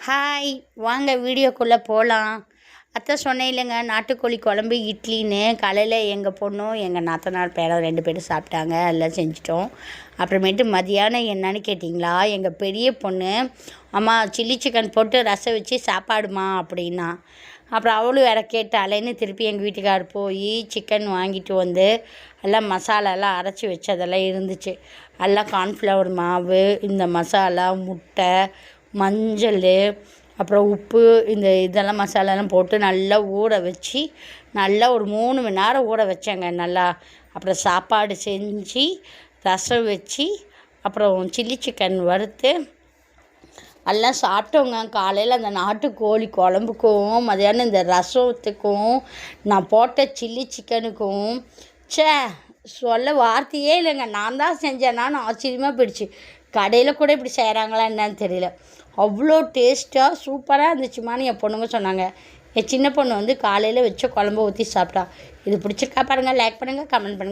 Hi, வாங்க வீடியோக்குள்ளே போகலாம். அத்தை சொன்னேன் இல்லைங்க, நாட்டுக்கோழி குழம்பு இட்லின்னு. காலையில் எங்கள் பொண்ணும் எங்கள் நாத்தனார் பேரன் 2 பேரும் சாப்பிட்டாங்க. எல்லாம் செஞ்சிட்டோம். அப்புறமேட்டு மதியானம் என்னன்னு கேட்டிங்களா, எங்கள் பெரிய பொண்ணு அம்மா சில்லி சிக்கன் போட்டு ரசம் வச்சு சாப்பாடுமா அப்படின்னா. அப்புறம் அவளும் வேறு கேட்டாலேன்னு திருப்பி எங்கள் வீட்டுக்கார் போய் சிக்கன் வாங்கிட்டு வந்து எல்லாம் மசாலாலாம் அரைச்சி வச்சதெல்லாம் இருந்துச்சு. எல்லாம் கார்ன்ஃப்ளவர் மாவு, இந்த மசாலா, முட்டை, மஞ்சள், அப்புறம் உப்பு, இதெல்லாம் மசாலாலாம் போட்டு நல்லா ஊற வச்சு நல்லா ஒரு 3 மணி நேரம் ஊற வச்சேங்க நல்லா. அப்புறம் சாப்பாடு செஞ்சு ரசம் வச்சு அப்புறம் சில்லி சிக்கன் வறுத்து எல்லாம் சாப்பிட்டோங்க. காலையில் அந்த நாட்டுக்கோழி குழம்புக்கும் மதியானம் இந்த ரசத்துக்கும் நான் போட்ட சில்லி சிக்கனுக்கும் சொல்ல வார்த்தையே இல்லைங்க. நான் தான் செஞ்சேனான்னு ஆச்சரியமாக போயிடுச்சு. கடையில் கூட இப்படி செய்கிறாங்களா என்னன்னு தெரியல. அவ்வளோ டேஸ்ட்டாக சூப்பராக இருந்துச்சுமான்னு என் பொண்ணுங்க சொன்னாங்க. என் சின்ன பொண்ணு காலையில் வச்ச குழம்பு ஊற்றி சாப்பிட்டா. இது பிடிச்சிருக்கா பாருங்கள், லைக் பண்ணுங்கள், கமெண்ட் பண்ணுங்கள்.